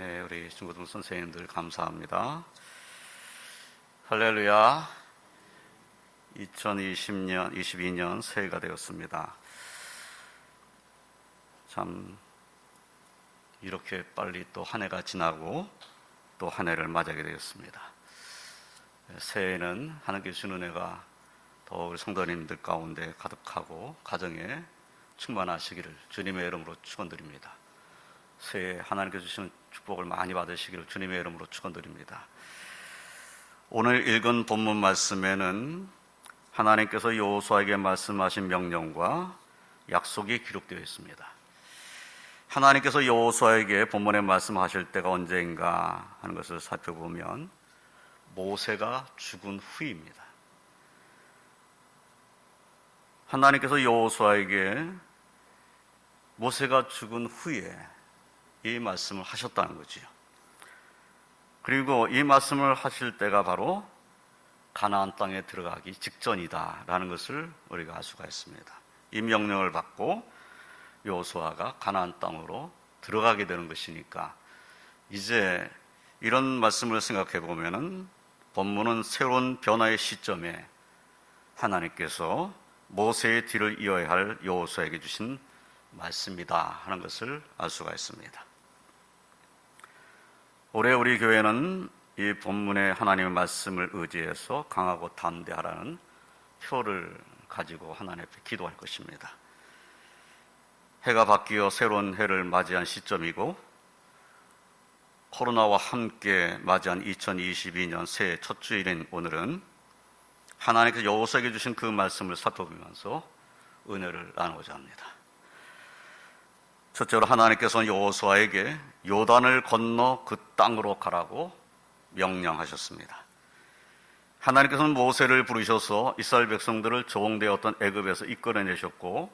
우리 중고등 선생님들 감사합니다. 할렐루야. 2022년 새해가 되었습니다. 참 이렇게 빨리 또 한 해가 지나고 또 한 해를 맞이하게 되었습니다. 새해에는 하나님께 주신 은혜가 더 우리 성도님들 가운데 가득하고 가정에 충만하시기를 주님의 이름으로 축원드립니다. 새해 하나님께 주시는 축복을 많이 받으시기를 주님의 이름으로 축원드립니다. 오늘 읽은 본문 말씀에는 하나님께서 여호수아에게 말씀하신 명령과 약속이 기록되어 있습니다. 하나님께서 여호수아에게 본문에 말씀하실 때가 언제인가 하는 것을 살펴보면 모세가 죽은 후입니다. 하나님께서 여호수아에게 모세가 죽은 후에 이 말씀을 하셨다는 거지요. 그리고 이 말씀을 하실 때가 바로 가나안 땅에 들어가기 직전이다라는 것을 우리가 알 수가 있습니다. 이 명령을 받고 여호수아가 가나안 땅으로 들어가게 되는 것이니까 이제 이런 말씀을 생각해 보면은 본문은 새로운 변화의 시점에 하나님께서 모세의 뒤를 이어야 할 여호수아에게 주신 말씀이다 하는 것을 알 수가 있습니다. 올해 우리 교회는 이 본문의 하나님의 말씀을 의지해서 강하고 담대하라는 표를 가지고 하나님 앞에 기도할 것입니다. 해가 바뀌어 새로운 해를 맞이한 시점이고 코로나와 함께 맞이한 2022년 새해 첫 주일인 오늘은 하나님께서 여호수아에게 주신 그 말씀을 살펴보면서 은혜를 나누고자 합니다. 첫째로 하나님께서는 여호수아에게 요단을 건너 그 땅으로 가라고 명령하셨습니다. 하나님께서는 모세를 부르셔서 이스라엘 백성들을 종되었던 애굽에서 이끌어내셨고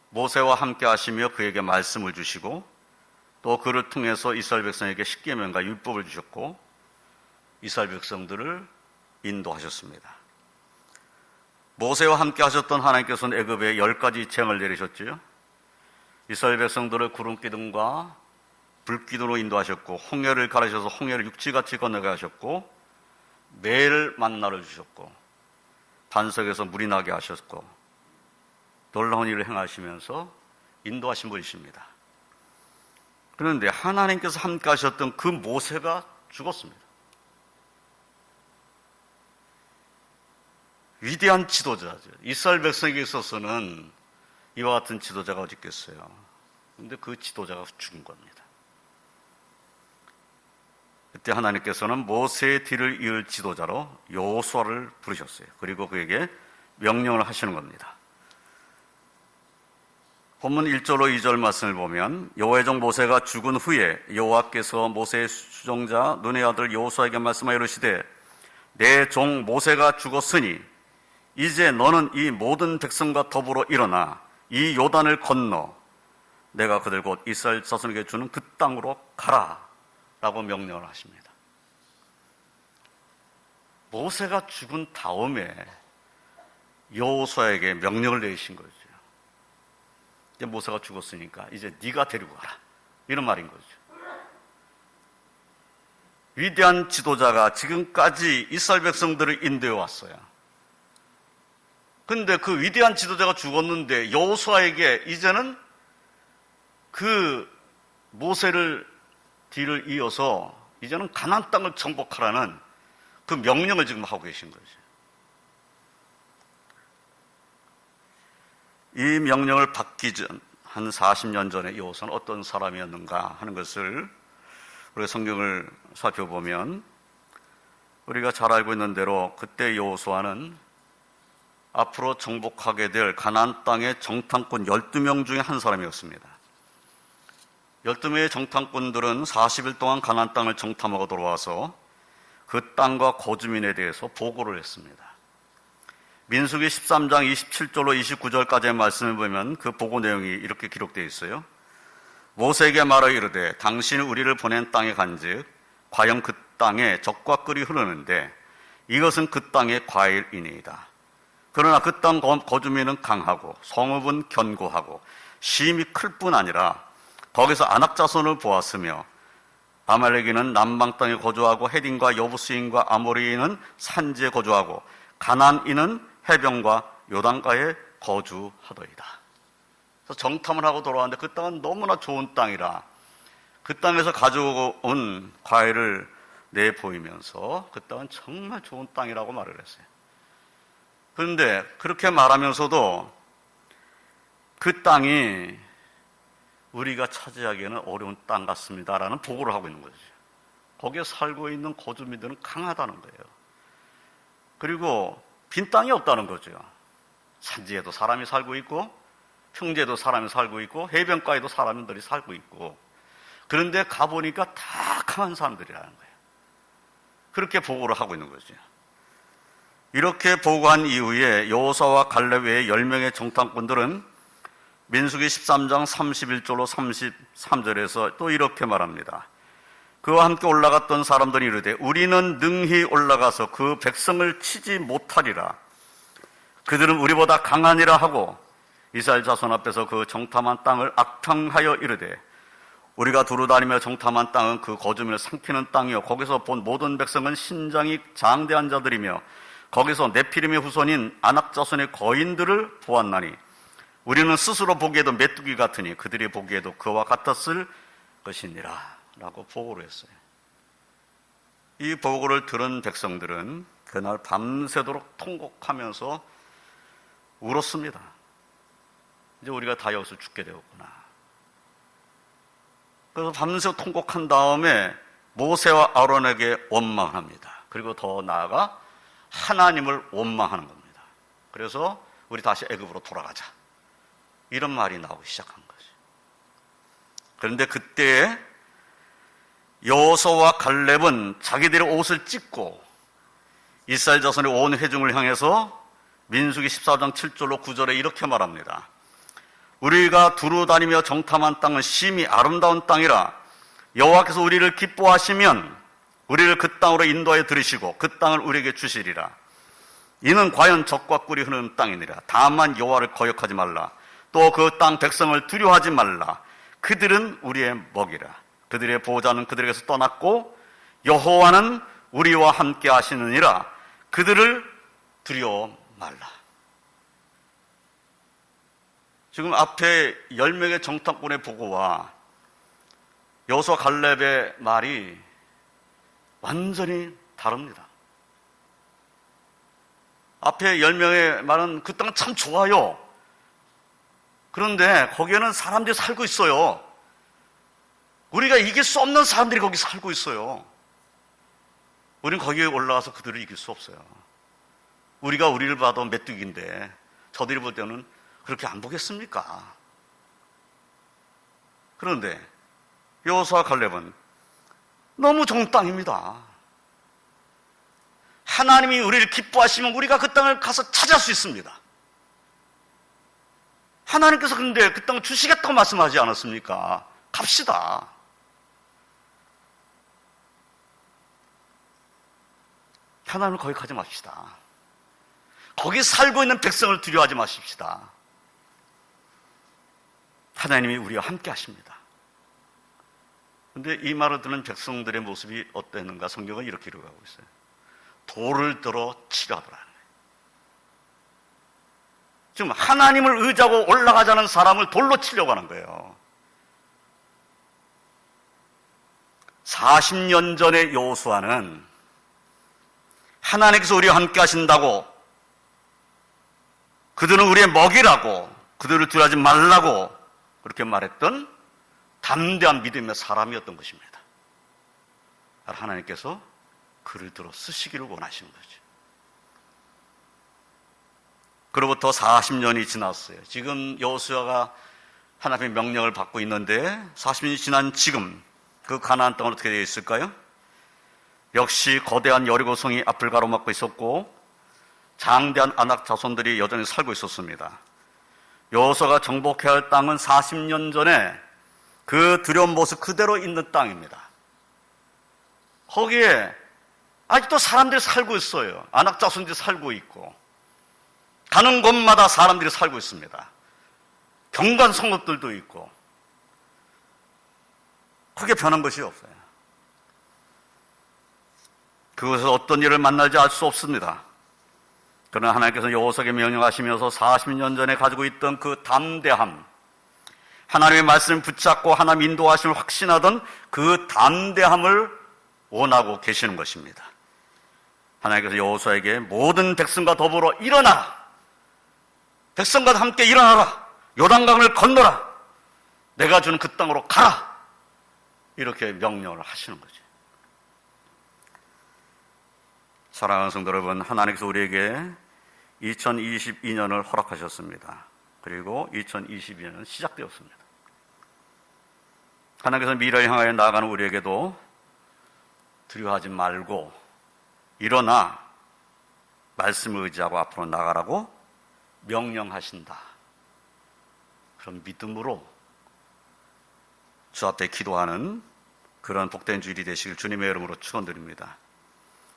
모세와 함께 하시며 그에게 말씀을 주시고 또 그를 통해서 이스라엘 백성에게 십계명과 율법을 주셨고 이스라엘 백성들을 인도하셨습니다. 모세와 함께 하셨던 하나님께서는 애굽에 10가지 재앙을 내리셨지요. 이스라엘 백성들을 구름기둥과 불기둥으로 인도하셨고 홍해를 가르셔서 홍해를 육지같이 건너게 하셨고 매일 만나를 주셨고 반석에서 물이 나게 하셨고 놀라운 일을 행하시면서 인도하신 분이십니다. 그런데 하나님께서 함께 하셨던 그 모세가 죽었습니다. 위대한 지도자죠. 이스라엘 백성에게 있어서는 이와 같은 지도자가 어디 있겠어요. 그런데 그 지도자가 죽은 겁니다. 그때 하나님께서는 모세의 뒤를 이을 지도자로 여호수아를 부르셨어요. 그리고 그에게 명령을 하시는 겁니다. 본문 1절로 2절 말씀을 보면 여호와의 종 모세가 죽은 후에 여호와께서 모세의 수종자 눈의 아들 여호수아에게 말씀하여 이르시되 내 종 모세가 죽었으니 이제 너는 이 모든 백성과 더불어 일어나 이 요단을 건너 내가 그들 곧 이스라엘 자손에게 주는 그 땅으로 가라 라고 명령을 하십니다. 모세가 죽은 다음에 여호수아에게 명령을 내리신 거죠. 이제 모세가 죽었으니까 이제 네가 데리고 가라 이런 말인 거죠. 위대한 지도자가 지금까지 이스라엘 백성들을 인도해 왔어요. 그런데 그 위대한 지도자가 죽었는데 여호수아에게 이제는 그 모세를 뒤를 이어서 이제는 가나안 땅을 정복하라는 그 명령을 지금 하고 계신 거죠. 이 명령을 받기 전 한 40년 전에 여호수아는 어떤 사람이었는가 하는 것을 우리가 성경을 살펴보면 우리가 잘 알고 있는 대로 그때 여호수아는 앞으로 정복하게 될 가나안 땅의 정탐꾼 12명 중에 한 사람이었습니다. 12명의 정탐꾼들은 40일 동안 가나안 땅을 정탐하고 돌아와서 그 땅과 거주민에 대해서 보고를 했습니다. 민수기 13장 27절로 29절까지의 말씀을 보면 그 보고 내용이 이렇게 기록되어 있어요. 모세에게 말하여 이르되 당신이 우리를 보낸 땅에 간즉 과연 그 땅에 적과 꿀이 흐르는데 이것은 그 땅의 과일이니이다. 그러나 그 땅 거주민은 강하고 성읍은 견고하고 시임이 클 뿐 아니라 거기서 안악자손을 보았으며 아말렉인은 남방 땅에 거주하고 헤딘과 여부스인과 아모리인은 산지에 거주하고 가나안인은 해변과 요단가에 거주하더이다. 그래서 정탐을 하고 돌아왔는데 그 땅은 너무나 좋은 땅이라 그 땅에서 가져온 과일을 내보이면서 그 땅은 정말 좋은 땅이라고 말을 했어요. 그런데 그렇게 말하면서도 그 땅이 우리가 차지하기에는 어려운 땅 같습니다라는 보고를 하고 있는 거죠. 거기에 살고 있는 거주민들은 강하다는 거예요. 그리고 빈 땅이 없다는 거죠. 산지에도 사람이 살고 있고 평지에도 사람이 살고 있고 해변가에도 사람들이 살고 있고 그런데 가보니까 다 강한 사람들이라는 거예요. 그렇게 보고를 하고 있는 거죠. 이렇게 보고한 이후에 여호수아와 갈렙 외에 10명의 정탐꾼들은 민수기 13장 31절로 33절에서 또 이렇게 말합니다. 그와 함께 올라갔던 사람들이 이르되 우리는 능히 올라가서 그 백성을 치지 못하리라. 그들은 우리보다 강하니라 하고 이스라엘 자손 앞에서 그 정탐한 땅을 악평하여 이르되 우리가 두루다니며 정탐한 땅은 그 거주민을 삼키는 땅이요 거기서 본 모든 백성은 신장이 장대한 자들이며 거기서 네피림의 후손인 아낙 자손의 거인들을 보았나니 우리는 스스로 보기에도 메뚜기 같으니 그들이 보기에도 그와 같았을 것이니라 라고 보고를 했어요. 이 보고를 들은 백성들은 그날 밤새도록 통곡하면서 울었습니다. 이제 우리가 다 여기서 죽게 되었구나. 그래서 밤새 통곡한 다음에 모세와 아론에게 원망합니다. 그리고 더 나아가 하나님을 원망하는 겁니다. 그래서 우리 다시 애굽으로 돌아가자. 이런 말이 나오기 시작한 거죠. 그런데 그때 여호수아와 갈렙은 자기들의 옷을 찢고 이스라엘 자손의 온 회중을 향해서 민수기 14장 7절로 9절에 이렇게 말합니다. 우리가 두루 다니며 정탐한 땅은 심히 아름다운 땅이라 여호와께서 우리를 기뻐하시면 우리를 그 땅으로 인도하여 들으시고 그 땅을 우리에게 주시리라. 이는 과연 젖과 꿀이 흐르는 땅이니라. 다만 여호와를 거역하지 말라. 또 그 땅 백성을 두려워하지 말라. 그들은 우리의 먹이라. 그들의 보호자는 그들에게서 떠났고 여호와는 우리와 함께 하시느니라. 그들을 두려워 말라. 지금 앞에 10명의 정탐꾼의 보고와 여호수아 갈렙의 말이 완전히 다릅니다. 앞에 10명의 말은 그 땅은 참 좋아요. 그런데 거기에는 사람들이 살고 있어요. 우리가 이길 수 없는 사람들이 거기 살고 있어요. 우리는 거기에 올라가서 그들을 이길 수 없어요. 우리가 우리를 봐도 메뚜기인데 저들이 볼 때는 그렇게 안 보겠습니까? 그런데 여호수아 갈렙은 너무 좋은 땅입니다. 하나님이 우리를 기뻐하시면 우리가 그 땅을 가서 차지할 수 있습니다. 하나님께서 근데 그 땅을 주시겠다고 말씀하지 않았습니까? 갑시다. 하나님을 거기 가지 맙시다. 거기 살고 있는 백성을 두려워하지 마십시다. 하나님이 우리와 함께 하십니다. 그런데 이 말을 듣는 백성들의 모습이 어땠는가? 성경은 이렇게 기록하고 있어요. 돌을 들어 치려 하더라. 지금 하나님을 의지하고 올라가자는 사람을 돌로 치려고 하는 거예요. 40년 전의 여호수아는 하나님께서 우리와 함께 하신다고, 그들은 우리의 먹이라고, 그들을 두려워하지 말라고 그렇게 말했던 담대한 믿음의 사람이었던 것입니다. 하나님께서 그를 들어 쓰시기를 원하시는 거죠. 그로부터 40년이 지났어요. 지금 여호수아가 하나님의 명령을 받고 있는데 40년이 지난 지금 그 가나안 땅은 어떻게 되어 있을까요? 역시 거대한 여리고성이 앞을 가로막고 있었고 장대한 아낙 자손들이 여전히 살고 있었습니다. 여호수아가 정복해야 할 땅은 40년 전에 그 두려운 모습 그대로 있는 땅입니다. 거기에 아직도 사람들이 살고 있어요. 아낙 자손들이 살고 있고 가는 곳마다 사람들이 살고 있습니다. 경관 성읍들도 있고 크게 변한 것이 없어요. 그곳에서 어떤 일을 만날지 알 수 없습니다. 그러나 하나님께서 여호수아에게 명령하시면서 40년 전에 가지고 있던 그 담대함, 하나님의 말씀을 붙잡고 하나님 인도하심을 확신하던 그 담대함을 원하고 계시는 것입니다. 하나님께서 여호수아에게 모든 백성과 더불어 일어나라, 백성과 함께 일어나라, 요단강을 건너라, 내가 주는 그 땅으로 가라, 이렇게 명령을 하시는 거죠. 사랑하는 성도 여러분, 하나님께서 우리에게 2022년을 허락하셨습니다. 그리고 2022년은 시작되었습니다. 하나님께서 미래를 향하여 나아가는 우리에게도 두려워하지 말고 일어나 말씀을 의지하고 앞으로 나가라고 명령하신다. 그런 믿음으로 주 앞에 기도하는 그런 복된 주일이 되시길 주님의 이름으로 축원드립니다.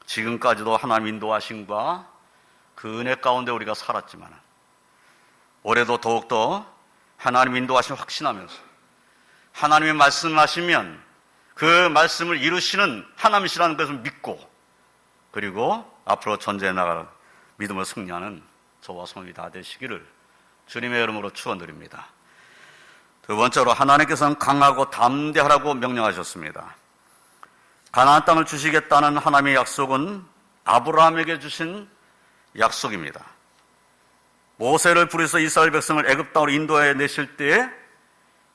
지금까지도 하나님 인도하심과 그 은혜 가운데 우리가 살았지만 올해도 더욱더 하나님 인도하심 확신하면서 하나님의 말씀하시면 그 말씀을 이루시는 하나님이시라는 것을 믿고, 그리고 앞으로 전제해 나가는 믿음을 승리하는 저와 성이 다 되시기를 주님의 이름으로 축원드립니다. 두 번째로, 하나님께서는 강하고 담대하라고 명령하셨습니다. 가나안 땅을 주시겠다는 하나님의 약속은 아브라함에게 주신 약속입니다. 모세를 부르셔서 이스라엘 백성을 애굽 땅으로 인도해 내실 때에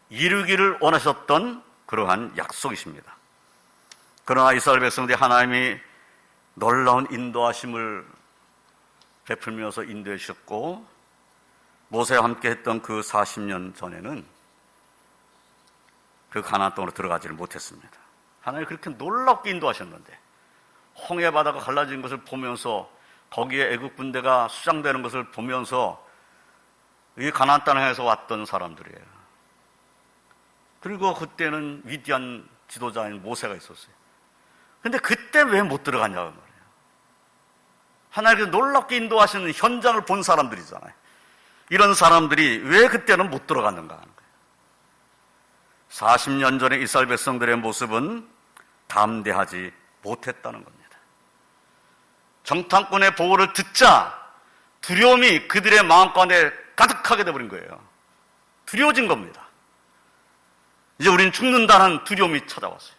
이루기를 원하셨던 그러한 약속이십니다. 그러나 이스라엘 백성들이 하나님이 놀라운 인도하심을 베풀면서 인도해 주셨고, 모세와 함께 했던 그 40년 전에는 그 가나안 땅으로 들어가지를 못했습니다. 하나님이 그렇게 놀랍게 인도하셨는데 홍해 바다가 갈라진 것을 보면서, 거기에 애국 군대가 수장되는 것을 보면서 이 가나안 땅에서 왔던 사람들이에요. 그리고 그때는 위대한 지도자인 모세가 있었어요. 근데 그때 왜 못 들어갔냐고 말이에요. 하나님께서 놀랍게 인도하시는 현장을 본 사람들이잖아요. 이런 사람들이 왜 그때는 못 들어갔는가 하는 거예요. 40년 전에 이스라엘 백성들의 모습은 담대하지 못했다는 겁니다. 정탐꾼의 보고를 듣자 두려움이 그들의 마음 가운데 가득하게 되어버린 거예요. 두려워진 겁니다. 이제 우리는 죽는다는 두려움이 찾아왔어요.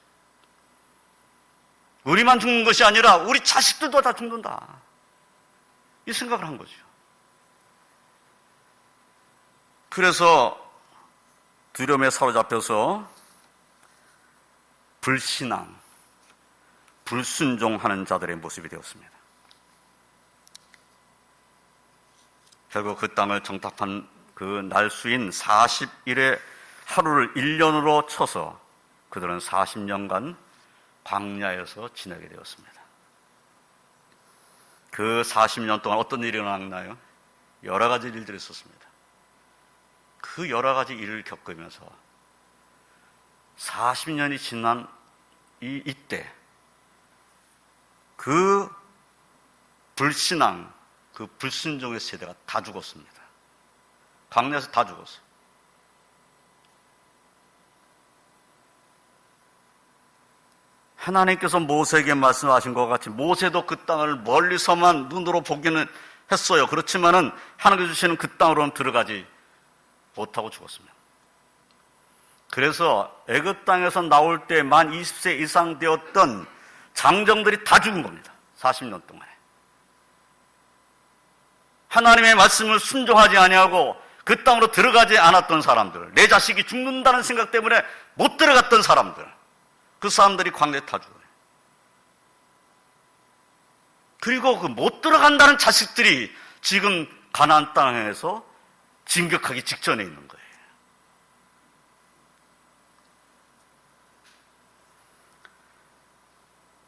우리만 죽는 것이 아니라 우리 자식들도 다 죽는다, 이 생각을 한 거죠. 그래서 두려움에 사로잡혀서 불신앙, 불순종하는 자들의 모습이 되었습니다. 결국 그 땅을 정탐한 그 날수인 40일의 하루를 1년으로 쳐서 그들은 40년간 광야에서 지내게 되었습니다. 그 40년 동안 어떤 일이 일어났나요? 여러 가지 일들이 있었습니다. 그 여러 가지 일을 겪으면서 40년이 지난 이때 그 불신앙, 그 불순종의 세대가 다 죽었습니다. 광야에서 다 죽었어요. 하나님께서 모세에게 말씀하신 것 같이 모세도 그 땅을 멀리서만 눈으로 보기는 했어요. 그렇지만은 하나님께서 주시는 그 땅으로는 들어가지 못하고 죽었습니다. 그래서 애굽 땅에서 나올 때 만 20세 이상 되었던 장정들이 다 죽은 겁니다. 40년 동안에. 하나님의 말씀을 순종하지 아니하고 그 땅으로 들어가지 않았던 사람들, 내 자식이 죽는다는 생각 때문에 못 들어갔던 사람들, 그 사람들이 광야에 다 죽어요. 그리고 그 못 들어간다는 자식들이 지금 가나안 땅에서 진격하기 직전에 있는 거예요.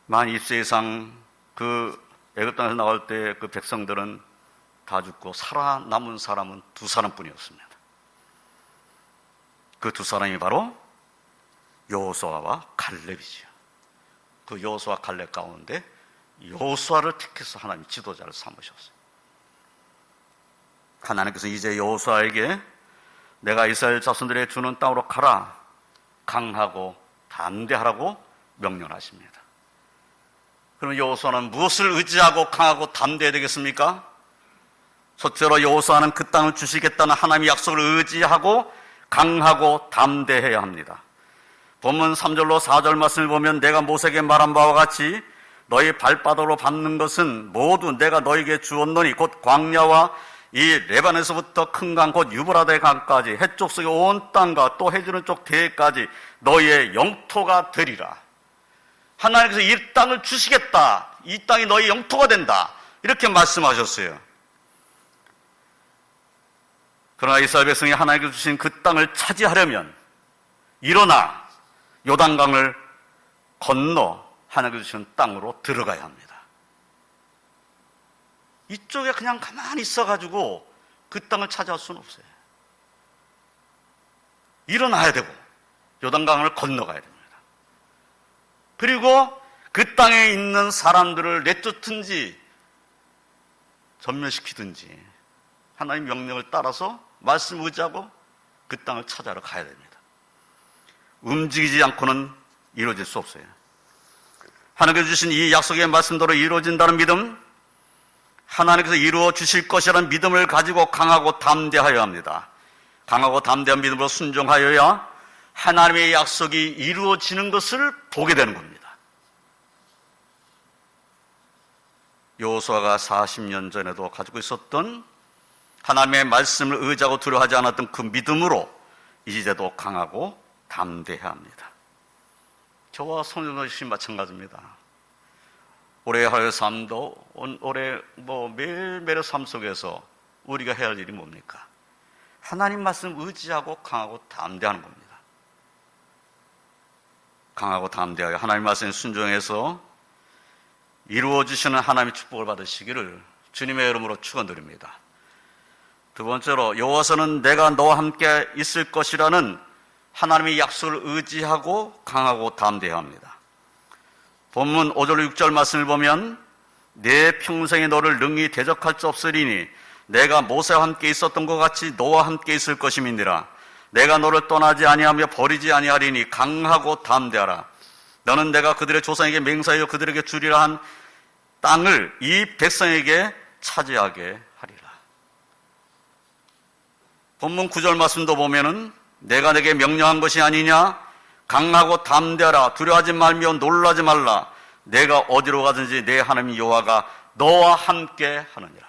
만 20세 이상 그 애굽 땅에서 나올 때 그 백성들은 다 죽고 살아남은 사람은 2사람뿐이었습니다. 그 2사람이 바로 여호수아와 갈렙이죠. 그 여호수아 갈렙 가운데 여호수아를 택해서 하나님 지도자를 삼으셨어요. 하나님께서 이제 여호수아에게 내가 이스라엘 자손들의 주는 땅으로 가라, 강하고 담대하라고 명령하십니다. 그럼 여호수아는 무엇을 의지하고 강하고 담대해야 되겠습니까? 첫째로 여호수아는 그 땅을 주시겠다는 하나님의 약속을 의지하고 강하고 담대해야 합니다. 본문 3절로 4절 말씀을 보면 내가 모세에게 말한 바와 같이 너희 발바닥으로 밟는 것은 모두 내가 너희에게 주었노니 곧 광야와 이 레바논에서부터 큰 강 곧 유브라데 강까지 해쪽 속의 온 땅과 또 해주는 쪽 대해까지 너희의 영토가 되리라. 하나님께서 이 땅을 주시겠다. 이 땅이 너희 영토가 된다. 이렇게 말씀하셨어요. 그러나 이스라엘 백성이 하나님께서 주신 그 땅을 차지하려면 일어나 요단강을 건너 하나님께서 주신 땅으로 들어가야 합니다. 이쪽에 그냥 가만히 있어가지고 그 땅을 차지할 수는 없어요. 일어나야 되고 요단강을 건너가야 됩니다. 그리고 그 땅에 있는 사람들을 내쫓든지 전멸시키든지 하나님 명령을 따라서 말씀 의지하고 그 땅을 찾아러 가야 됩니다. 움직이지 않고는 이루어질 수 없어요. 하나님께서 주신 이 약속의 말씀대로 이루어진다는 믿음, 하나님께서 이루어 주실 것이라는 믿음을 가지고 강하고 담대하여야 합니다. 강하고 담대한 믿음으로 순종하여야 하나님의 약속이 이루어지는 것을 보게 되는 겁니다. 여호수아가 40년 전에도 가지고 있었던 하나님의 말씀을 의지하고 두려워하지 않았던 그 믿음으로 이제도 강하고 담대해야 합니다. 저와 성도 역시 마찬가지입니다. 올해의 삶도 올해 매일매일의 삶 속에서 우리가 해야 할 일이 뭡니까? 하나님 말씀 의지하고 강하고 담대하는 겁니다. 강하고 담대하여 하나님 말씀에 순종해서 이루어지시는 하나님의 축복을 받으시기를 주님의 이름으로 축원드립니다. 두 번째로 여호와서는 내가 너와 함께 있을 것이라는 하나님의 약속을 의지하고 강하고 담대해야 합니다. 본문 5절 6절 말씀을 보면 내 평생에 너를 능히 대적할 수 없으리니 내가 모세와 함께 있었던 것 같이 너와 함께 있을 것임이니라. 내가 너를 떠나지 아니하며 버리지 아니하리니 강하고 담대하라. 너는 내가 그들의 조상에게 맹세하여 그들에게 주리라 한 땅을 이 백성에게 차지하게 하리라. 본문 9절 말씀도 보면은 내가 내게 명령한 것이 아니냐? 강하고 담대하라. 두려워하지 말며 놀라지 말라. 내가 어디로 가든지 내 하나님 여호와가 너와 함께 하느니라.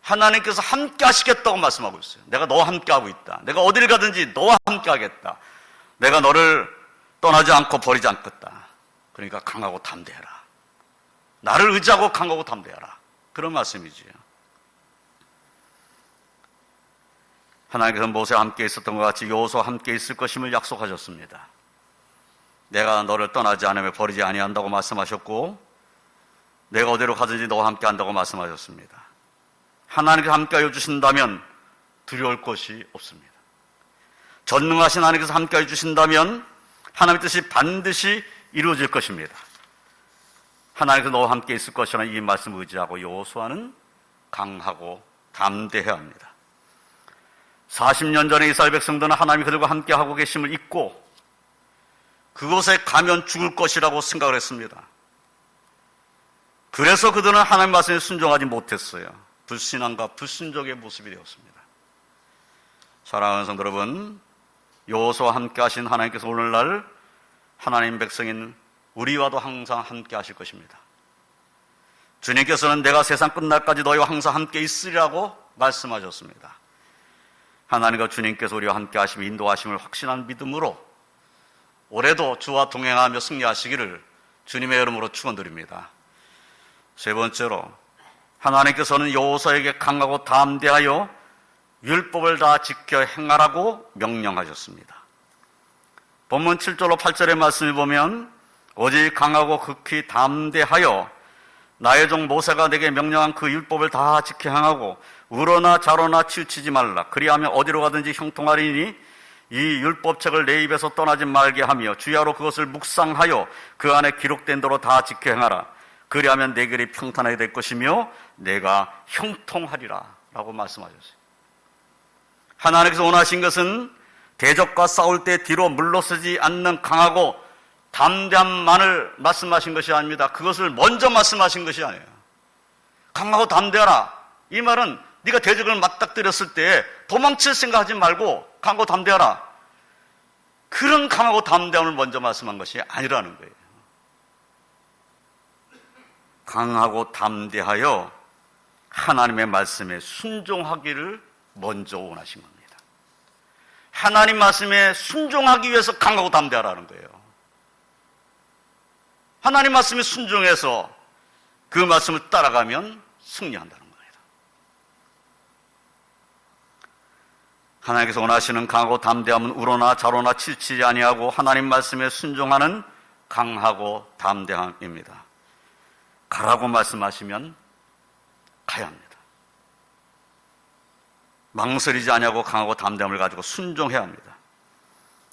하나님께서 함께 하시겠다고 말씀하고 있어요. 내가 너와 함께 하고 있다. 내가 어디를 가든지 너와 함께 하겠다. 내가 너를 떠나지 않고 버리지 않겠다. 그러니까 강하고 담대해라. 나를 의지하고 강하고 담대하라. 그런 말씀이지요. 하나님께서 모세와 함께 있었던 것 같이 여호수아와 함께 있을 것임을 약속하셨습니다. 내가 너를 떠나지 않으며 버리지 아니한다고 말씀하셨고 내가 어디로 가든지 너와 함께 한다고 말씀하셨습니다. 하나님께서 함께하여 주신다면 두려울 것이 없습니다. 전능하신 하나님께서 함께하여 주신다면 하나님의 뜻이 반드시 이루어질 것입니다. 하나님께서 너와 함께 있을 것이라는 이 말씀을 의지하고 여호수아는 강하고 담대해야 합니다. 40년 전에 이스라엘 백성들은 하나님이 그들과 함께하고 계심을 잊고 그곳에 가면 죽을 것이라고 생각을 했습니다. 그래서 그들은 하나님 말씀에 순종하지 못했어요. 불신앙과 불순종의 모습이 되었습니다. 사랑하는 성도 여러분, 여호수아와 함께 하신 하나님께서 오늘날 하나님 백성인 우리와도 항상 함께 하실 것입니다. 주님께서는 내가 세상 끝날까지 너희와 항상 함께 있으리라고 말씀하셨습니다. 하나님과 주님께서 우리와 함께 하시며 인도하심을 확신한 믿음으로 올해도 주와 동행하며 승리하시기를 주님의 이름으로 축원드립니다. 세 번째로 하나님께서는 여호수아에게 강하고 담대하여 율법을 다 지켜 행하라고 명령하셨습니다. 본문 7절로 8절의 말씀을 보면 오직 강하고 극히 담대하여 나의 종 모세가 내게 명령한 그 율법을 다 지켜 행하고 우러나 좌로나 치우치지 말라. 그리하면 어디로 가든지 형통하리니 이 율법책을 내 입에서 떠나지 말게 하며 주야로 그것을 묵상하여 그 안에 기록된 대로 다 지켜 행하라. 그리하면 내 길이 평탄하게 될 것이며 내가 형통하리라 라고 말씀하셨어요. 하나님께서 원하신 것은 대적과 싸울 때 뒤로 물러서지 않는 강하고 담대함만을 말씀하신 것이 아닙니다. 그것을 먼저 말씀하신 것이 아니에요. 강하고 담대하라. 이 말은 네가 대적을 맞닥뜨렸을 때 도망칠 생각하지 말고 강하고 담대하라. 그런 강하고 담대함을 먼저 말씀한 것이 아니라는 거예요. 강하고 담대하여 하나님의 말씀에 순종하기를 먼저 원하신 겁니다. 하나님 말씀에 순종하기 위해서 강하고 담대하라는 거예요. 하나님 말씀에 순종해서 그 말씀을 따라가면 승리한다는 겁니다. 하나님께서 원하시는 강하고 담대함은 우러나 좌로나 치우치지 아니하고 하나님 말씀에 순종하는 강하고 담대함입니다. 가라고 말씀하시면 가야 합니다. 망설이지 아니하고 강하고 담대함을 가지고 순종해야 합니다.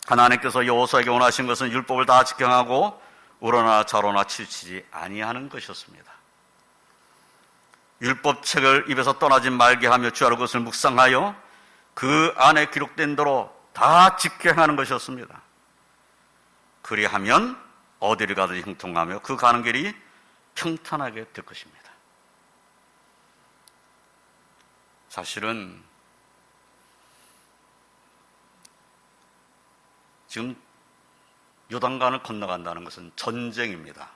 하나님께서 여호수아에게 원하신 것은 율법을 다 지켜하고 우러나 좌로나 치우치지 아니하는 것이었습니다. 율법책을 입에서 떠나지 말게 하며 주야로 그것을 묵상하여 그 안에 기록된 대로 다 지켜야 하는 것이었습니다. 그리하면 어디를 가든지 형통하며 그 가는 길이 평탄하게 될 것입니다. 사실은 지금 요단강을 건너간다는 것은 전쟁입니다.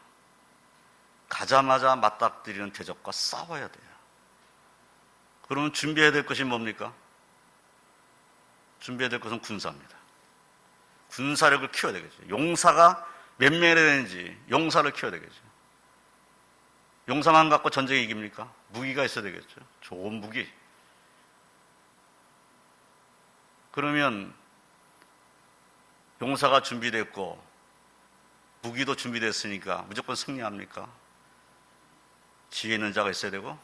가자마자 맞닥뜨리는 대적과 싸워야 돼요. 그러면 준비해야 될 것이 뭡니까? 준비해야 될 것은 군사입니다. 군사력을 키워야 되겠죠. 용사가 몇 명이 되는지 용사를 키워야 되겠죠. 용사만 갖고 전쟁에 이깁니까? 무기가 있어야 되겠죠. 좋은 무기. 그러면 용사가 준비됐고 무기도 준비됐으니까 무조건 승리합니까? 지혜 있는 자가 있어야 되고,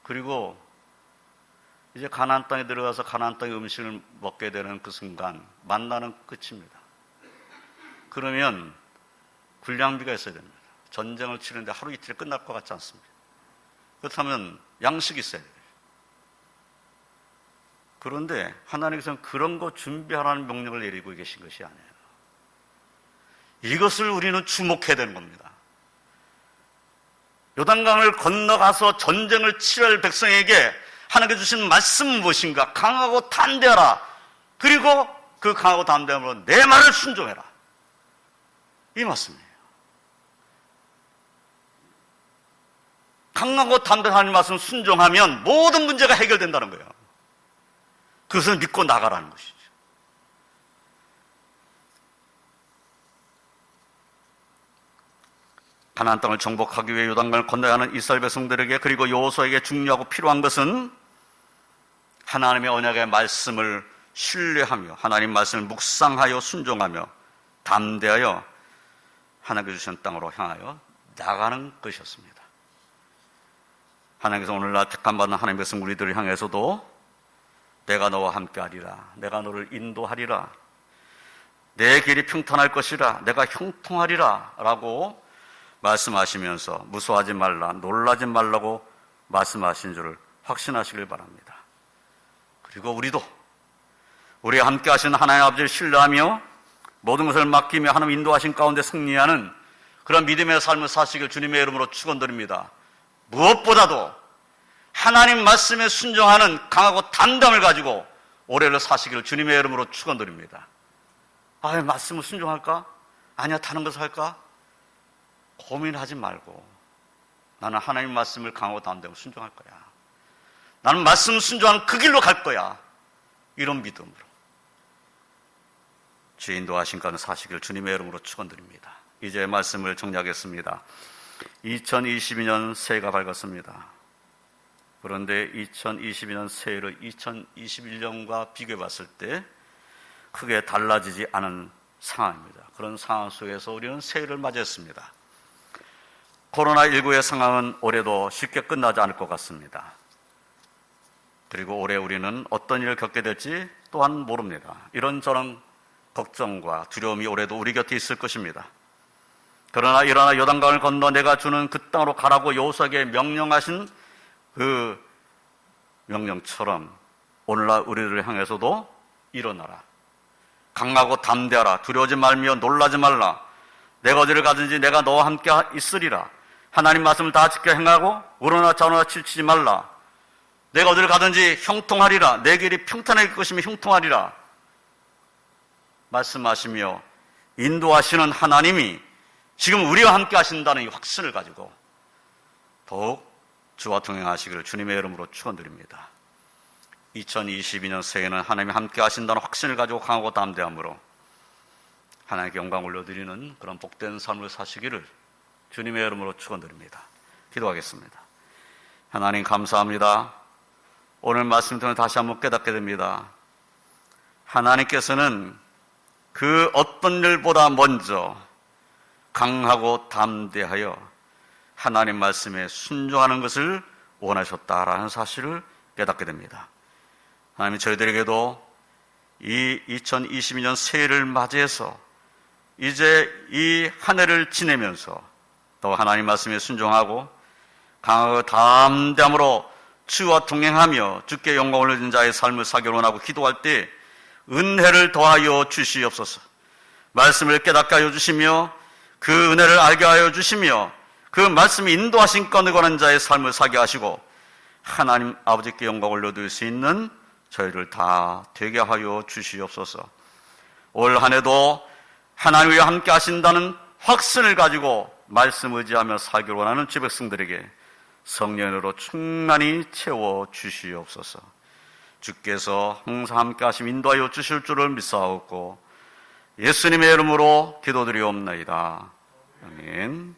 그리고 이제 가나안 땅에 들어가서 가나안 땅의 음식을 먹게 되는 그 순간 만나는 끝입니다. 그러면 군량비가 있어야 됩니다. 전쟁을 치르는데 하루 이틀에 끝날 것 같지 않습니다. 그렇다면 양식이 있어야 돼요. 그런데 하나님께서는 그런 거 준비하라는 명령을 내리고 계신 것이 아니에요. 이것을 우리는 주목해야 되는 겁니다. 요단강을 건너가서 전쟁을 치를 백성에게 하나님께 주신 말씀은 무엇인가? 강하고 담대하라. 그리고 그 강하고 담대함으로 내 말을 순종해라. 이 말씀이에요. 강하고 담대한 하나님 말씀 순종하면 모든 문제가 해결된다는 거예요. 그것을 믿고 나가라는 것이죠. 가나안 땅을 정복하기 위해 요단강을 건너야 하는 이스라엘 백성들에게, 그리고 여호수아에게 중요하고 필요한 것은 하나님의 언약의 말씀을 신뢰하며 하나님 말씀을 묵상하여 순종하며 담대하여 하나님께서 주신 땅으로 향하여 나가는 것이었습니다. 하나님께서 오늘날 택함받은 하나님의 백성 우리들을 향해서도 내가 너와 함께하리라, 내가 너를 인도하리라, 내 길이 평탄할 것이라, 내가 형통하리라 라고 말씀하시면서 무서워하지 말라, 놀라지 말라고 말씀하신 줄을 확신하시길 바랍니다. 그리고 우리도 우리와 함께 하신 하나님 아버지를 신뢰하며 모든 것을 맡기며 하나님 인도하신 가운데 승리하는 그런 믿음의 삶을 사시길 주님의 이름으로 축원드립니다. 무엇보다도 하나님 말씀에 순종하는 강하고 담담을 가지고 올해를 사시기를 주님의 이름으로 축원드립니다. 아, 말씀을 순종할까? 아니야, 다른 것을 할까? 고민하지 말고 나는 하나님 말씀을 강하고 담대하고 순종할 거야. 나는 말씀 순종하는 그 길로 갈 거야. 이런 믿음으로 주의 인도하신 가운데 사시기를 주님의 이름으로 축원드립니다. 이제 말씀을 정리하겠습니다. 2022년 새해가 밝았습니다. 그런데 2022년 새해를 2021년과 비교해 봤을 때 크게 달라지지 않은 상황입니다. 그런 상황 속에서 우리는 새해를 맞이했습니다. 코로나19의 상황은 올해도 쉽게 끝나지 않을 것 같습니다. 그리고 올해 우리는 어떤 일을 겪게 될지 또한 모릅니다. 이런저런 걱정과 두려움이 올해도 우리 곁에 있을 것입니다. 그러나 일어나 요단강을 건너 내가 주는 그 땅으로 가라고 여호수아에게 명령하신 그 명령처럼 오늘날 우리들을 향해서도 일어나라, 강하고 담대하라, 두려워하지 말며 놀라지 말라, 내가 어디를 가든지 내가 너와 함께 있으리라. 하나님 말씀을 다 지켜 행하고 우러나 좌우나 치우치지 말라. 내가 어디를 가든지 형통하리라. 내 길이 평탄할 것이며 형통하리라. 말씀하시며 인도하시는 하나님이 지금 우리와 함께 하신다는 이 확신을 가지고 더욱 주와 동행하시기를 주님의 이름으로 축원드립니다. 2022년 새해에는 하나님이 함께 하신다는 확신을 가지고 강하고 담대함으로 하나님께 영광 올려드리는 그런 복된 삶을 사시기를 주님의 이름으로 축원드립니다. 기도하겠습니다. 하나님 감사합니다. 오늘 말씀 통해 다시 한번 깨닫게 됩니다. 하나님께서는 그 어떤 일보다 먼저 강하고 담대하여 하나님 말씀에 순종하는 것을 원하셨다라는 사실을 깨닫게 됩니다. 하나님 저희들에게도 이 2022년 새해를 맞이해서 이제 이 한 해를 지내면서 또 하나님 말씀에 순종하고 강하고 담대함으로 주와 동행하며 주께 영광 올려준 자의 삶을 살기를 원하고 기도할 때 은혜를 더하여 주시옵소서. 말씀을 깨닫게 하여 주시며 그 은혜를 알게 하여 주시며 그 말씀이 인도하신 건에 관한 자의 삶을 살게 하시고 하나님 아버지께 영광 올려드릴 수 있는 저희를 다 되게 하여 주시옵소서. 올 한 해도 하나님과 함께 하신다는 확신을 가지고 말씀 의지하며 살기를 원하는 주 백성들에게 성령으로 충만히 채워 주시옵소서. 주께서 항상 함께 하심 인도하여 주실 줄을 믿사옵고 예수님의 이름으로 기도드리옵나이다. 아멘.